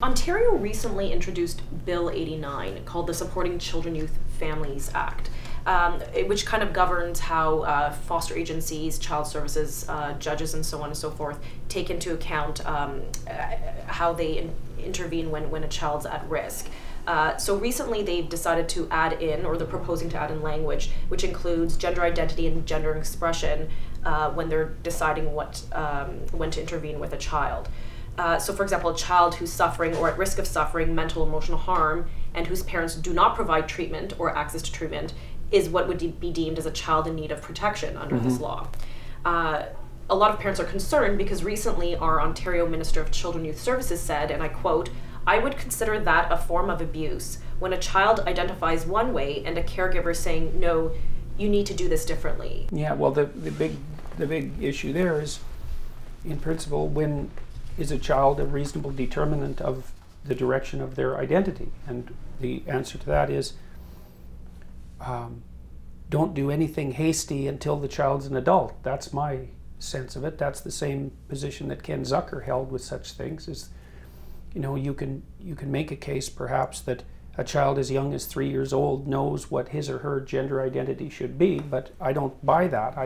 Ontario recently introduced Bill 89, called the Supporting Children, Youth, Families Act, which kind of governs how foster agencies, child services, judges, and so on and so forth take into account how they intervene when a child's at risk. So recently they've decided to add in, or they're proposing to add in language, which includes gender identity and gender expression when they're deciding when to intervene with a child. So for example, a child who's suffering or at risk of suffering mental or emotional harm and whose parents do not provide treatment or access to treatment is what would be deemed as a child in need of protection under this law. A lot of parents are concerned because recently our Ontario Minister of Children and Youth Services said, and I quote, "I would consider that a form of abuse when a child identifies one way and a caregiver saying, no, you need to do this differently." Yeah, well, the big issue there is, in principle, when is a child a reasonable determinant of the direction of their identity? And the answer to that is, don't do anything hasty until the child's an adult. That's my sense of it. That's the same position that Ken Zucker held with such things. Is, you know, you can make a case perhaps that a child as young as 3 years old knows what his or her gender identity should be, but I don't buy that.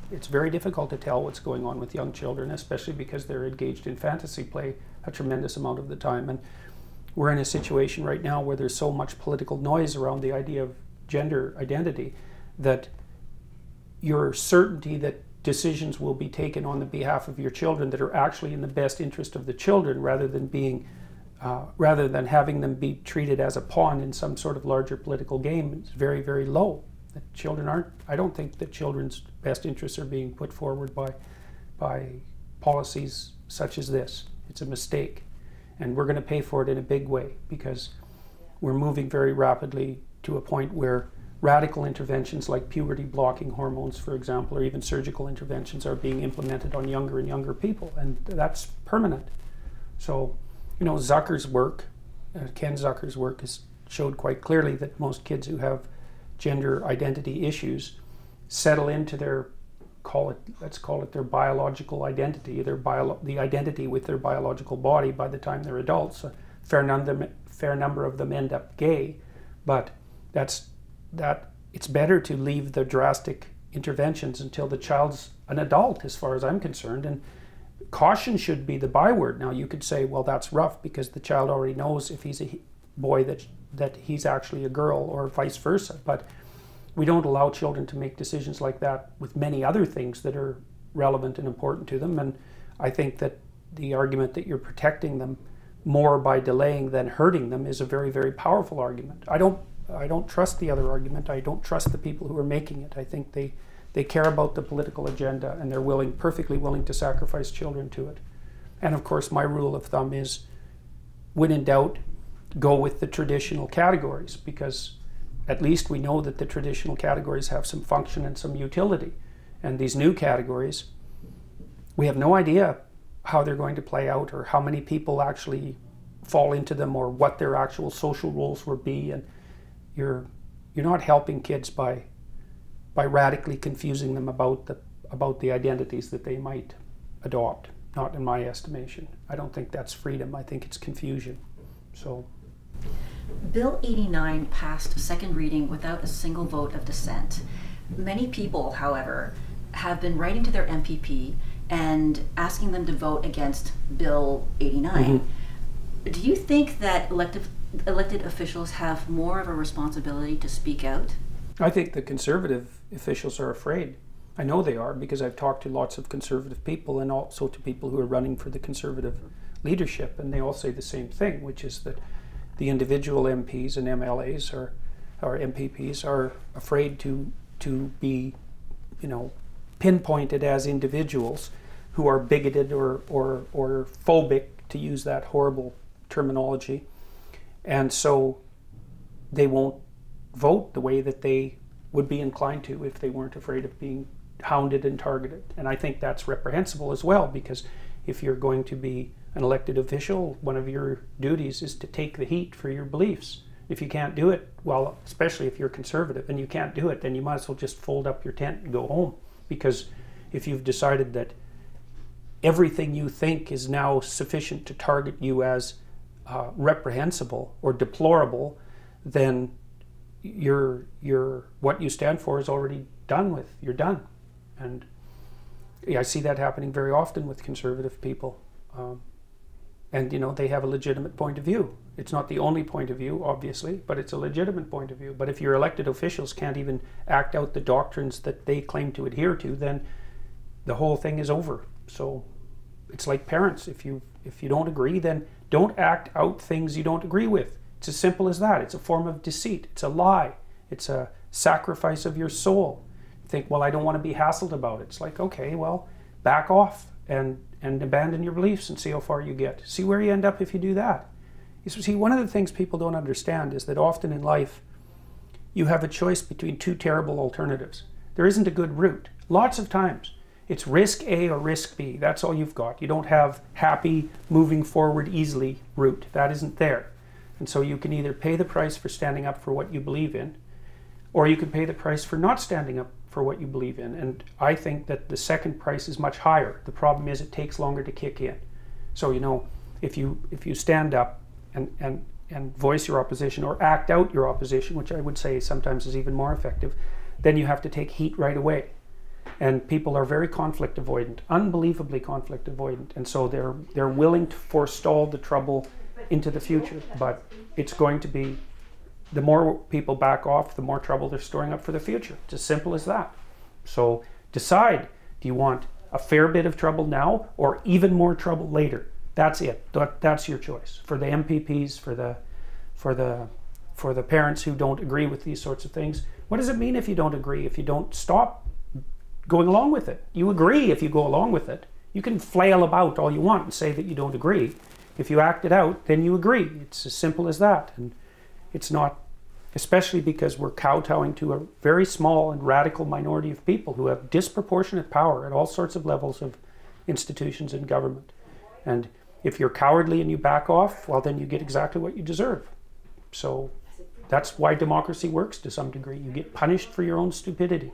It's very difficult to tell what's going on with young children, especially because they're engaged in fantasy play a tremendous amount of the time. And we're in a situation right now where there's so much political noise around the idea of gender identity that your certainty that decisions will be taken on the behalf of your children that are actually in the best interest of the children, rather than having them be treated as a pawn in some sort of larger political game, is very, very low. That children aren't. I don't think that children's best interests are being put forward by policies such as this. It's a mistake, and we're going to pay for it in a big way because we're moving very rapidly to a point where radical interventions like puberty blocking hormones, for example, or even surgical interventions are being implemented on younger and younger people, and that's permanent. So, you know, Zucker's work, Ken Zucker's work has showed quite clearly that most kids who have gender identity issues settle into their, let's call it their biological identity, the identity with their biological body by the time they're adults. A fair number of them end up gay, but it's better to leave the drastic interventions until the child's an adult, as far as I'm concerned. And caution should be the byword. Now, you could say, well, that's rough because the child already knows if he's a boy that he's actually a girl, or vice versa. But we don't allow children to make decisions like that with many other things that are relevant and important to them. And I think that the argument that you're protecting them more by delaying than hurting them is a very, very powerful argument. I don't trust the other argument. I don't trust the people who are making it. I think they care about the political agenda, and they're perfectly willing to sacrifice children to it. And of course, my rule of thumb is, when in doubt, go with the traditional categories, because at least we know that the traditional categories have some function and some utility. And these new categories, we have no idea how they're going to play out, or how many people actually fall into them, or what their actual social roles will be. And you're not helping kids by radically confusing them about the identities that they might adopt. Not in my estimation. I don't think that's freedom. I think it's confusion. So, Bill 89 passed second reading without a single vote of dissent. Many people, however, have been writing to their MPP and asking them to vote against Bill 89. Do you think that elected officials have more of a responsibility to speak out? I think the Conservative officials are afraid. I know they are, because I've talked to lots of Conservative people, and also to people who are running for the Conservative leadership, and they all say the same thing, which is that the individual MPs and MLAs or MPPs are afraid to be, pinpointed as individuals who are bigoted or phobic, to use that horrible terminology, and so they won't vote the way that they would be inclined to if they weren't afraid of being hounded and targeted. And I think that's reprehensible as well, because if you're going to be an elected official, one of your duties is to take the heat for your beliefs. If you can't do it, well, especially if you're conservative and you can't do it, then you might as well just fold up your tent and go home. Because if you've decided that everything you think is now sufficient to target you as reprehensible or deplorable, then what you stand for is already done with. You're done. And I see that happening very often with conservative people. And, you know, they have a legitimate point of view. It's not the only point of view, obviously, but it's a legitimate point of view. But if your elected officials can't even act out the doctrines that they claim to adhere to, then the whole thing is over. So it's like parents. If you don't agree, then don't act out things you don't agree with. It's as simple as that. It's a form of deceit. It's a lie. It's a sacrifice of your soul. You think, well, I don't want to be hassled about it. It's like, okay, well, back off and abandon your beliefs and see how far you get. See where you end up if you do that. You see, one of the things people don't understand is that often in life, you have a choice between two terrible alternatives. There isn't a good route. Lots of times, it's risk A or risk B. That's all you've got. You don't have happy, moving forward easily route. That isn't there. And so you can either pay the price for standing up for what you believe in, or you can pay the price for not standing up for what you believe in. And I think that the second price is much higher. The problem is it takes longer to kick in. So, you know, if you stand up and voice your opposition or act out your opposition, which I would say sometimes is even more effective, then you have to take heat right away. And people are very conflict avoidant, unbelievably conflict avoidant. And so they're willing to forestall the trouble into the future. But it's going to be, the more people back off, the more trouble they're storing up for the future. It's as simple as that. So decide, do you want a fair bit of trouble now or even more trouble later? That's it. That's your choice. For the MPPs, for the parents who don't agree with these sorts of things, what does it mean if you don't agree? If you don't stop going along with it? You agree if you go along with it. You can flail about all you want and say that you don't agree. If you act it out, then you agree. It's as simple as that. And it's not, especially because we're kowtowing to a very small and radical minority of people who have disproportionate power at all sorts of levels of institutions and government. And if you're cowardly and you back off, well, then you get exactly what you deserve. So that's why democracy works to some degree. You get punished for your own stupidity.